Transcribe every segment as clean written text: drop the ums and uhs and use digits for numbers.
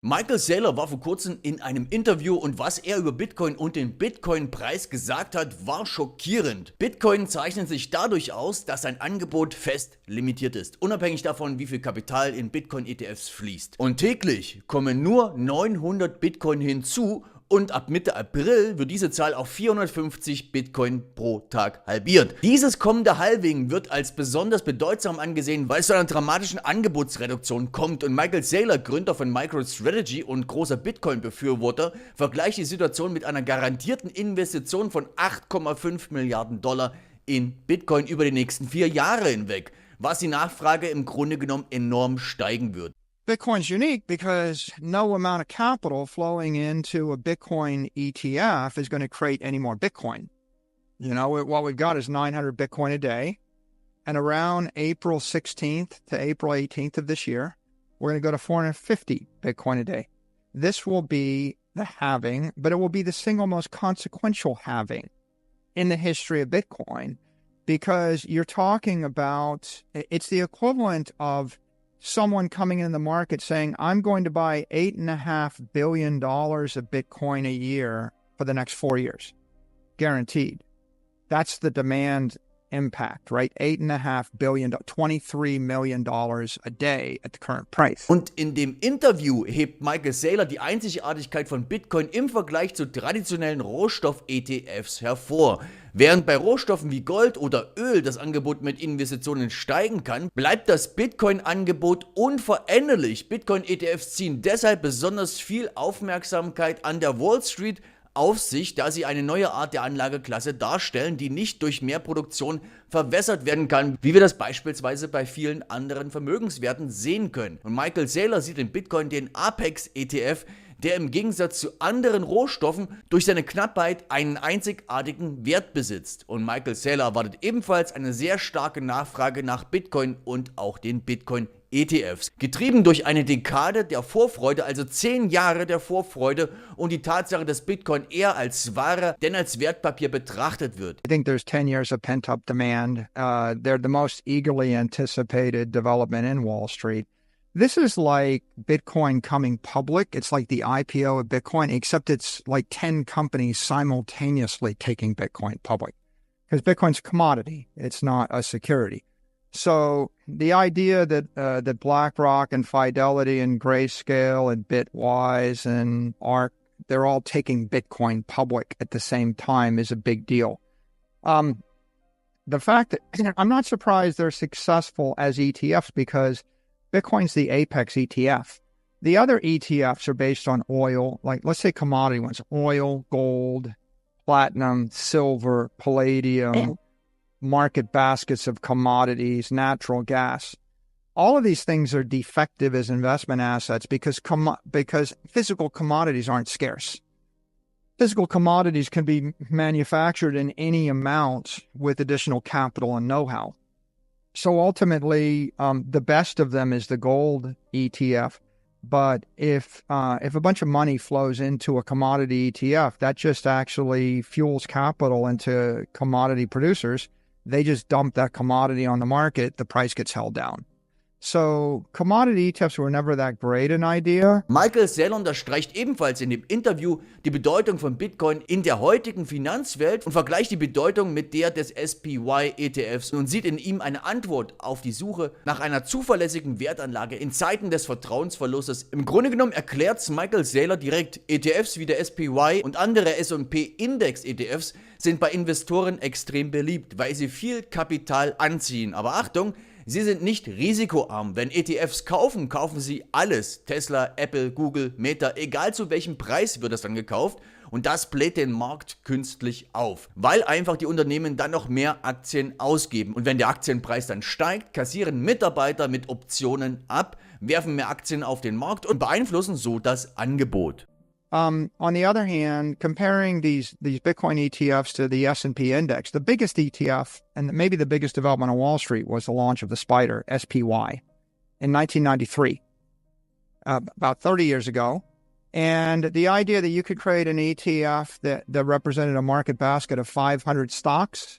Michael Saylor war vor kurzem in einem Interview und was er über Bitcoin und den Bitcoin-Preis gesagt hat, war schockierend. Bitcoin zeichnet sich dadurch aus, dass sein Angebot fest limitiert ist, unabhängig davon, wie viel Kapital in Bitcoin-ETFs fließt. Und täglich kommen nur 900 Bitcoin hinzu und ab Mitte April wird diese Zahl auf 450 Bitcoin pro Tag halbiert. Dieses kommende Halving wird als besonders bedeutsam angesehen, weil es zu einer dramatischen Angebotsreduktion kommt und Michael Saylor, Gründer von MicroStrategy und großer Bitcoin-Befürworter, vergleicht die Situation mit einer garantierten Investition von 8,5 Milliarden Dollar in Bitcoin über die nächsten 4 Jahre hinweg, was die Nachfrage im Grunde genommen enorm steigen wird. Bitcoin's unique because no amount of capital flowing into a Bitcoin ETF is going to create any more Bitcoin. You know, what we've got is 900 Bitcoin a day. And around April 16th to April 18th of this year, we're going to go to 450 Bitcoin a day. This will be the halving, but it will be the single most consequential halving in the history of Bitcoin because you're talking about, it's the equivalent of someone coming in the market saying, I'm going to buy $8.5 billion of Bitcoin a year for the next 4 years, guaranteed. That's the demand impact, right? $8.5 billion, $23 million a day at the current price. Und in dem Interview hebt Michael Saylor die Einzigartigkeit von Bitcoin im Vergleich zu traditionellen Rohstoff-ETFs hervor. Während bei Rohstoffen wie Gold oder Öl das Angebot mit Investitionen steigen kann, bleibt das Bitcoin-Angebot unveränderlich. Bitcoin-ETFs ziehen deshalb besonders viel Aufmerksamkeit an der Wall Street auf sich, da sie eine neue Art der Anlageklasse darstellen, die nicht durch mehr Produktion verwässert werden kann, wie wir das beispielsweise bei vielen anderen Vermögenswerten sehen können. Und Michael Saylor sieht in Bitcoin den Apex-ETF, der im Gegensatz zu anderen Rohstoffen durch seine Knappheit einen einzigartigen Wert besitzt. Und Michael Saylor erwartet ebenfalls eine sehr starke Nachfrage nach Bitcoin und auch den Bitcoin-ETFs. Getrieben durch eine Dekade der Vorfreude, also 10 Jahre der Vorfreude und die Tatsache, dass Bitcoin eher als Ware denn als Wertpapier betrachtet wird. I think there's 10 years of pent-up demand. They're the most eagerly anticipated development in Wall Street. This is like Bitcoin coming public. It's like the IPO of Bitcoin, except it's like 10 companies simultaneously taking Bitcoin public. Because Bitcoin's a commodity. It's not a security. So the idea that BlackRock and Fidelity and Grayscale and Bitwise and ARK, they're all taking Bitcoin public at the same time is a big deal. The fact that I'm not surprised they're successful as ETFs because Bitcoin's the apex ETF. The other ETFs are based on oil, like let's say commodity ones, oil, gold, platinum, silver, palladium, market baskets of commodities, natural gas. All of these things are defective as investment assets because physical commodities aren't scarce. Physical commodities can be manufactured in any amount with additional capital and know-how. So ultimately, the best of them is the gold ETF. But if a bunch of money flows into a commodity ETF, that just actually fuels capital into commodity producers. They just dump that commodity on the market. The price gets held down. So commodity ETFs were never that great an idea. Michael Saylor unterstreicht ebenfalls in dem Interview die Bedeutung von Bitcoin in der heutigen Finanzwelt und vergleicht die Bedeutung mit der des SPY-ETFs und sieht in ihm eine Antwort auf die Suche nach einer zuverlässigen Wertanlage in Zeiten des Vertrauensverlustes. Im Grunde genommen erklärt Michael Saylor direkt, ETFs wie der SPY und andere S&P-Index-ETFs sind bei Investoren extrem beliebt, weil sie viel Kapital anziehen. Aber Achtung, sie sind nicht risikoarm. Wenn ETFs kaufen, kaufen sie alles. Tesla, Apple, Google, Meta, egal zu welchem Preis wird das dann gekauft. Und das bläht den Markt künstlich auf, weil einfach die Unternehmen dann noch mehr Aktien ausgeben. Und wenn der Aktienpreis dann steigt, kassieren Mitarbeiter mit Optionen ab, werfen mehr Aktien auf den Markt und beeinflussen so das Angebot. On the other hand, comparing these Bitcoin ETFs to the S&P index, the biggest ETF and maybe the biggest development on Wall Street was the launch of the SPDR, SPY, in 1993, about 30 years ago. And the idea that you could create an ETF that represented a market basket of 500 stocks,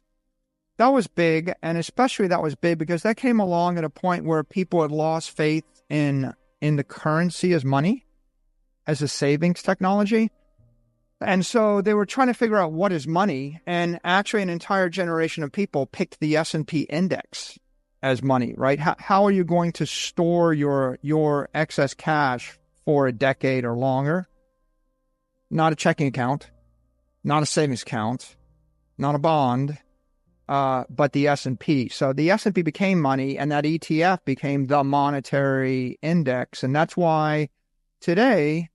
that was big. And especially that was big because that came along at a point where people had lost faith in the currency as money. as a savings technology. And so they were trying to figure out what is money. And actually, an entire generation of people picked the S&P index as money, right? How are you going to store your excess cash for a decade or longer? Not a checking account, not a savings account, not a bond, but the S&P. So the S&P became money, and that ETF became the monetary index. And that's why today,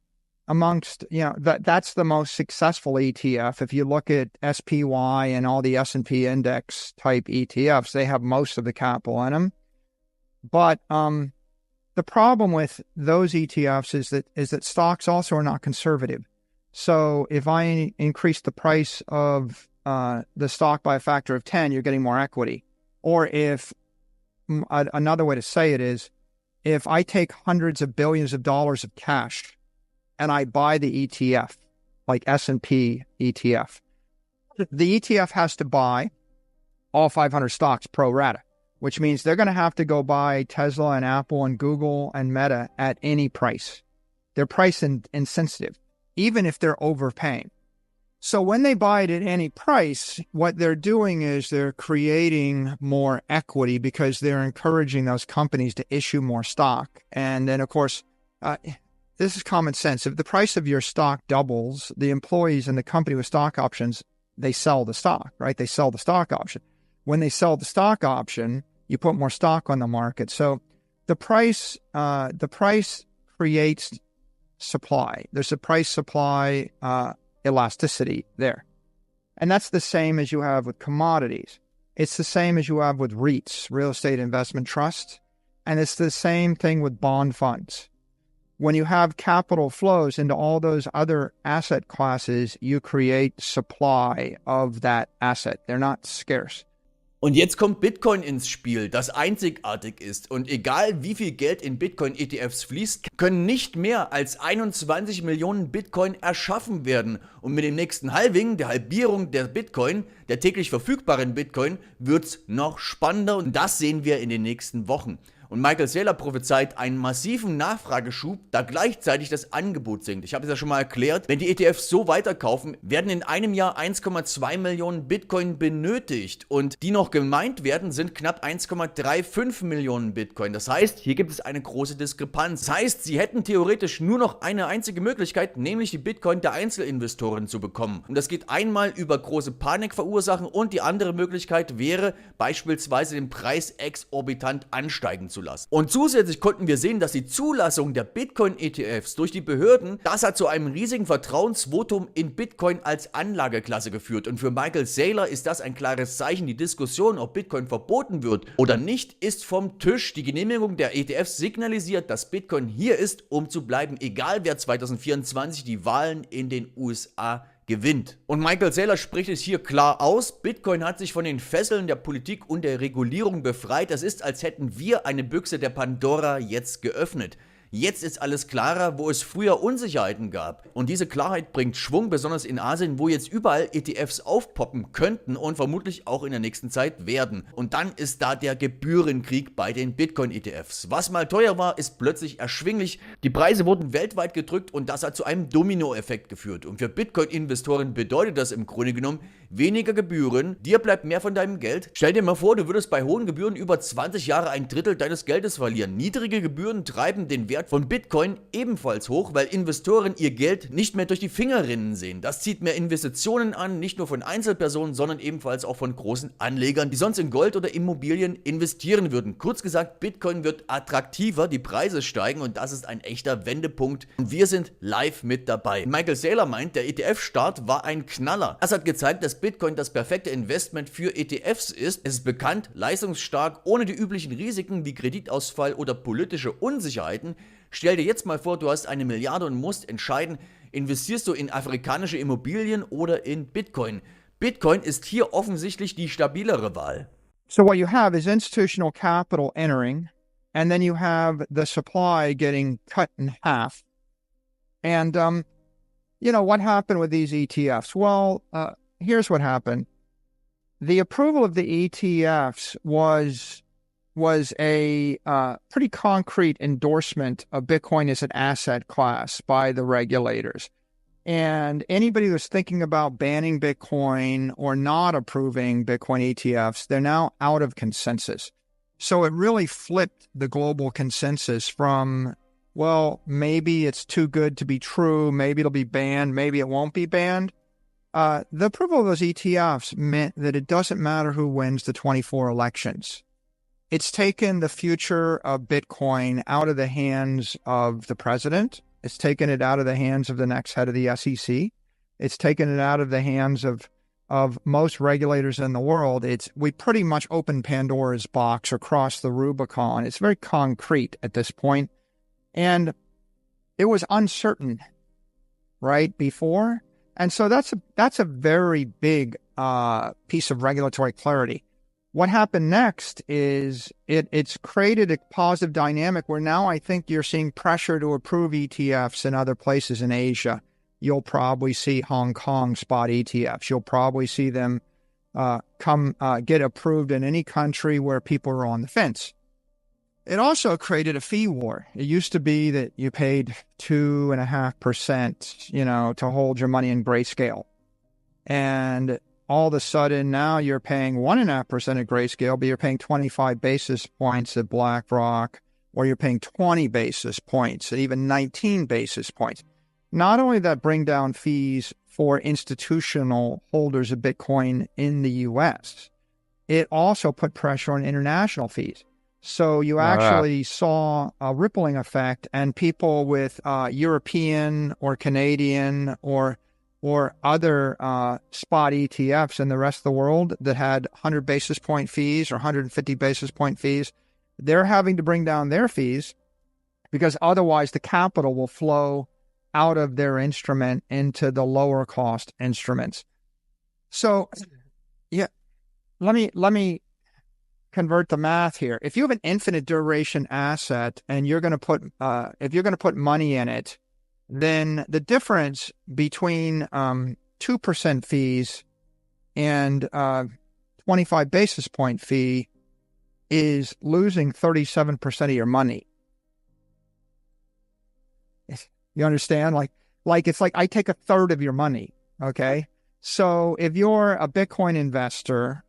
amongst, that's the most successful ETF. If you look at SPY and all the S&P index type ETFs, they have most of the capital in them. But the problem with those ETFs is that stocks also are not conservative. So if I increase the price of the stock by a factor of 10, you're getting more equity. Or if another way to say it is, if I take hundreds of billions of dollars of cash and I buy the ETF, like S&P ETF, the ETF has to buy all 500 stocks pro rata, which means they're going to have to go buy Tesla and Apple and Google and Meta at any price. They're price insensitive, even if they're overpaying. So when they buy it at any price, what they're doing is they're creating more equity because they're encouraging those companies to issue more stock. And then, of course, this is common sense. If the price of your stock doubles, the employees in the company with stock options, they sell the stock, right? They sell the stock option. When they sell the stock option, you put more stock on the market. So the price creates supply. There's a price supply elasticity there. And that's the same as you have with commodities. It's the same as you have with REITs, real estate investment trusts. And it's the same thing with bond funds. When you have capital flows into all those other asset classes, you create supply of that asset. They're not scarce. Und jetzt kommt Bitcoin ins Spiel, das einzigartig ist. Und egal wie viel Geld in Bitcoin-ETFs fließt, können nicht mehr als 21 Millionen Bitcoin erschaffen werden. Und mit dem nächsten Halving, der Halbierung der Bitcoin, der täglich verfügbaren Bitcoin, wird's noch spannender. Und das sehen wir in den nächsten Wochen. Und Michael Saylor prophezeit einen massiven Nachfrageschub, da gleichzeitig das Angebot sinkt. Ich habe es ja schon mal erklärt, wenn die ETFs so weiterkaufen, werden in einem Jahr 1,2 Millionen Bitcoin benötigt. Und die noch gemeint werden, sind knapp 1,35 Millionen Bitcoin. Das heißt, hier gibt es eine große Diskrepanz. Das heißt, sie hätten theoretisch nur noch eine einzige Möglichkeit, nämlich die Bitcoin der Einzelinvestoren zu bekommen. Und das geht einmal über große Panik verursachen und die andere Möglichkeit wäre, beispielsweise den Preis exorbitant ansteigen zu lassen. Und zusätzlich konnten wir sehen, dass die Zulassung der Bitcoin-ETFs durch die Behörden, das hat zu einem riesigen Vertrauensvotum in Bitcoin als Anlageklasse geführt. Und für Michael Saylor ist das ein klares Zeichen. Die Diskussion, ob Bitcoin verboten wird oder nicht, ist vom Tisch. Die Genehmigung der ETFs signalisiert, dass Bitcoin hier ist, um zu bleiben, egal wer 2024 die Wahlen in den USA gewinnt. Und Michael Saylor spricht es hier klar aus, Bitcoin hat sich von den Fesseln der Politik und der Regulierung befreit. Es ist, als hätten wir eine Büchse der Pandora jetzt geöffnet. Jetzt ist alles klarer, wo es früher Unsicherheiten gab. Und diese Klarheit bringt Schwung, besonders in Asien, wo jetzt überall ETFs aufpoppen könnten und vermutlich auch in der nächsten Zeit werden. Und dann ist da der Gebührenkrieg bei den Bitcoin-ETFs. Was mal teuer war, ist plötzlich erschwinglich. Die Preise wurden weltweit gedrückt und das hat zu einem Dominoeffekt geführt. Und für Bitcoin-Investoren bedeutet das im Grunde genommen weniger Gebühren, dir bleibt mehr von deinem Geld. Stell dir mal vor, du würdest bei hohen Gebühren über 20 Jahre ein Drittel deines Geldes verlieren. Niedrige Gebühren treiben den Wert von Bitcoin ebenfalls hoch, weil Investoren ihr Geld nicht mehr durch die Finger rinnen sehen. Das zieht mehr Investitionen an, nicht nur von Einzelpersonen, sondern ebenfalls auch von großen Anlegern, die sonst in Gold oder Immobilien investieren würden. Kurz gesagt, Bitcoin wird attraktiver, die Preise steigen und das ist ein echter Wendepunkt und wir sind live mit dabei. Michael Saylor meint, der ETF-Start war ein Knaller. Das hat gezeigt, dass Bitcoin das perfekte Investment für ETFs ist. Es ist bekannt, leistungsstark, ohne die üblichen Risiken wie Kreditausfall oder politische Unsicherheiten. Stell dir jetzt mal vor, du hast 1 Milliarde und musst entscheiden, investierst du in afrikanische Immobilien oder in Bitcoin. Bitcoin ist hier offensichtlich die stabilere Wahl. So what you have is institutional capital entering, and then you have the supply getting cut in half. And, what happened with these ETFs? Well, here's what happened. The approval of the ETFs was was a pretty concrete endorsement of Bitcoin as an asset class by the regulators. And anybody who's thinking about banning Bitcoin or not approving Bitcoin ETFs, they're now out of consensus. So it really flipped the global consensus from, well, maybe it's too good to be true, maybe it'll be banned, maybe it won't be banned. The approval of those ETFs meant that it doesn't matter who wins the 24 elections. It's taken the future of Bitcoin out of the hands of the president. It's taken it out of the hands of the next head of the SEC. It's taken it out of the hands of most regulators in the world. We pretty much opened Pandora's box or crossed the Rubicon. It's very concrete at this point. And it was uncertain, right, before. And so that's a very big piece of regulatory clarity. What happened next is it's created a positive dynamic where now I think you're seeing pressure to approve ETFs in other places in Asia. You'll probably see Hong Kong spot ETFs. You'll probably see them get approved in any country where people are on the fence. It also created a fee war. It used to be that you paid 2.5%, to hold your money in grayscale. And all of a sudden now you're paying 1.5% at grayscale, but you're paying 25 basis points at BlackRock, or you're paying 20 basis points, and even 19 basis points. Not only that bring down fees for institutional holders of Bitcoin in the U.S., it also put pressure on international fees. So you actually saw a rippling effect, and people with European or Canadian or other spot ETFs in the rest of the world that had 100 basis point fees or 150 basis point fees, they're having to bring down their fees because otherwise the capital will flow out of their instrument into the lower cost instruments. So, yeah, let me convert the math here. If you have an infinite duration asset and you're going to put money in it, then the difference between 2% fees and 25 basis point fee is losing 37% of your money. You understand? Like it's like I take a third of your money, okay? So if you're a Bitcoin investor,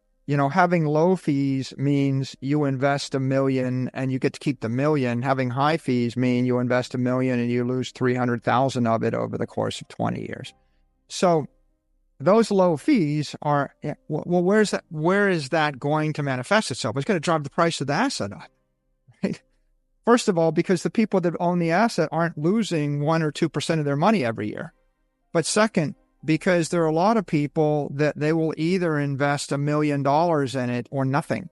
having low fees means you invest $1 million and you get to keep the $1 million. Having high fees mean you invest $1 million and you lose 300,000 of it over the course of 20 years. So those low fees are, well, where is that going to manifest itself? It's going to drive the price of the asset up, right? First of all, because the people that own the asset aren't losing 1 or 2% of their money every year. But second, because there are a lot of people that they will either invest $1 million in it or nothing,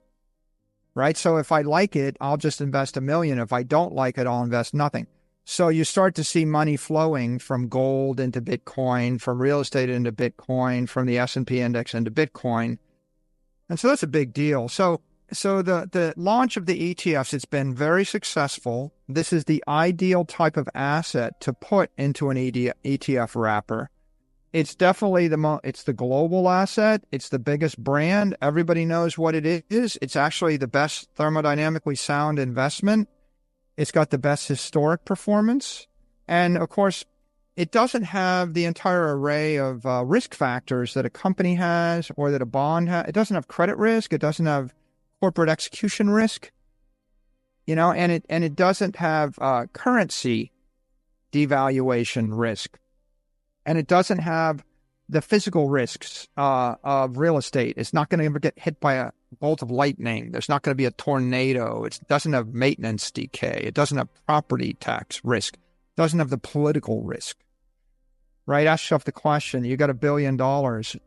right? So if I like it, I'll just invest $1 million. If I don't like it, I'll invest nothing. So you start to see money flowing from gold into Bitcoin, from real estate into Bitcoin, from the S&P index into Bitcoin. And so that's a big deal. So the launch of the ETFs, it's been very successful. This is the ideal type of asset to put into an ETF wrapper. It's definitely it's the global asset. It's the biggest brand. Everybody knows what it is. It's actually the best thermodynamically sound investment. It's got the best historic performance. And of course, it doesn't have the entire array of risk factors that a company has or that a bond has. It doesn't have credit risk. It doesn't have corporate execution risk, and it doesn't have currency devaluation risk. And it doesn't have the physical risks of real estate. It's not going to ever get hit by a bolt of lightning. There's not going to be a tornado. It doesn't have maintenance decay. It doesn't have property tax risk. It doesn't have the political risk, right? Ask yourself the question, you got $1 billion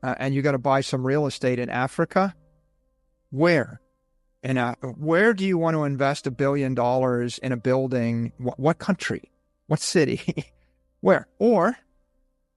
and you got to buy some real estate in Africa. Where? Where do you want to invest $1 billion in a building? What country? What city? Where? Or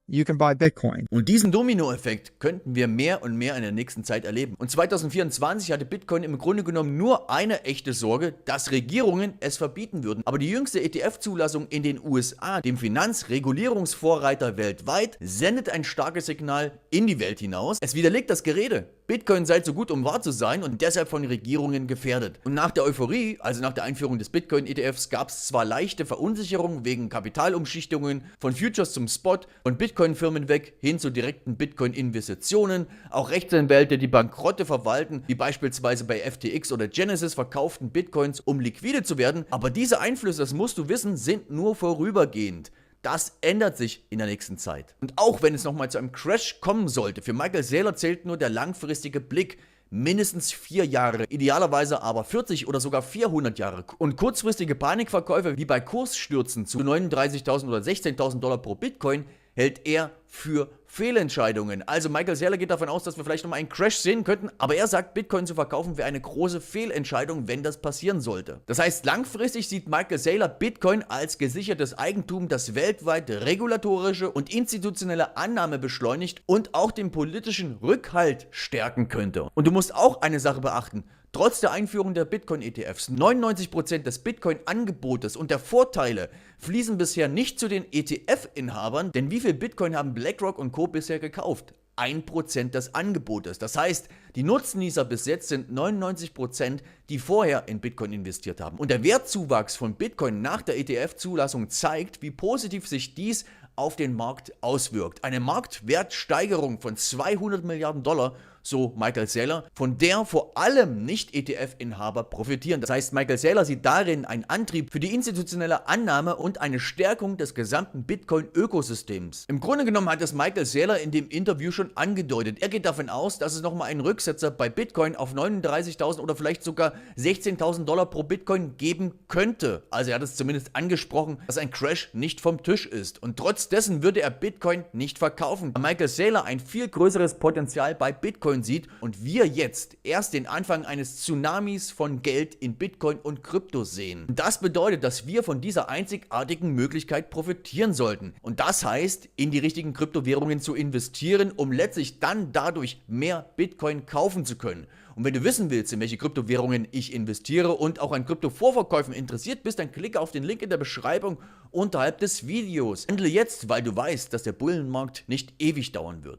you can buy Bitcoin. Und diesen Dominoeffekt könnten wir mehr und mehr in der nächsten Zeit erleben. Und 2024 hatte Bitcoin im Grunde genommen nur eine echte Sorge, dass Regierungen es verbieten würden. Aber die jüngste ETF-Zulassung in den USA, dem Finanzregulierungsvorreiter weltweit, sendet ein starkes Signal in die Welt hinaus. Es widerlegt das Gerede, Bitcoin sei zu gut, um wahr zu sein und deshalb von Regierungen gefährdet. Und nach der Euphorie, also nach der Einführung des Bitcoin-ETFs, gab es zwar leichte Verunsicherung wegen Kapitalumschichtungen, von Futures zum Spot, von Bitcoin-Firmen weg hin zu direkten Bitcoin-Investitionen, auch Rechtsanwälte, die Bankrotte verwalten, wie beispielsweise bei FTX oder Genesis, verkauften Bitcoins, um liquide zu werden, aber diese Einflüsse, das musst du wissen, sind nur vorübergehend. Das ändert sich in der nächsten Zeit. Und auch wenn es nochmal zu einem Crash kommen sollte, für Michael Saylor zählt nur der langfristige Blick. Mindestens 4 Jahre, idealerweise aber 40 oder sogar 400 Jahre. Und kurzfristige Panikverkäufe wie bei Kursstürzen zu 39.000 oder 16.000 Dollar pro Bitcoin hält er für Fehlentscheidungen. Also Michael Saylor geht davon aus, dass wir vielleicht nochmal einen Crash sehen könnten, aber er sagt, Bitcoin zu verkaufen wäre eine große Fehlentscheidung, wenn das passieren sollte. Das heißt, langfristig sieht Michael Saylor Bitcoin als gesichertes Eigentum, das weltweit regulatorische und institutionelle Annahme beschleunigt und auch den politischen Rückhalt stärken könnte. Und du musst auch eine Sache beachten. Trotz der Einführung der Bitcoin-ETFs, 99% des Bitcoin-Angebotes und der Vorteile fließen bisher nicht zu den ETF-Inhabern, denn wie viel Bitcoin haben BlackRock und Co. bisher gekauft? 1% des Angebotes. Das heißt, die Nutznießer bis jetzt sind 99%, die vorher in Bitcoin investiert haben. Und der Wertzuwachs von Bitcoin nach der ETF-Zulassung zeigt, wie positiv sich dies auf den Markt auswirkt. Eine Marktwertsteigerung von 200 Milliarden Dollar, so Michael Saylor, von der vor allem Nicht-ETF-Inhaber profitieren. Das heißt, Michael Saylor sieht darin einen Antrieb für die institutionelle Annahme und eine Stärkung des gesamten Bitcoin-Ökosystems. Im Grunde genommen hat es Michael Saylor in dem Interview schon angedeutet. Er geht davon aus, dass es nochmal einen Rücksetzer bei Bitcoin auf 39.000 oder vielleicht sogar 16.000 Dollar pro Bitcoin geben könnte. Also er hat es zumindest angesprochen, dass ein Crash nicht vom Tisch ist. Und trotz dessen würde er Bitcoin nicht verkaufen, da Michael Saylor ein viel größeres Potenzial bei Bitcoin sieht und wir jetzt erst den Anfang eines Tsunamis von Geld in Bitcoin und Krypto sehen. Und das bedeutet, dass wir von dieser einzigartigen Möglichkeit profitieren sollten. Und das heißt, in die richtigen Kryptowährungen zu investieren, um letztlich dann dadurch mehr Bitcoin kaufen zu können. Und wenn du wissen willst, in welche Kryptowährungen ich investiere und auch an Kryptovorverkäufen interessiert bist, dann klicke auf den Link in der Beschreibung unterhalb des Videos. Handle jetzt, weil du weißt, dass der Bullenmarkt nicht ewig dauern wird.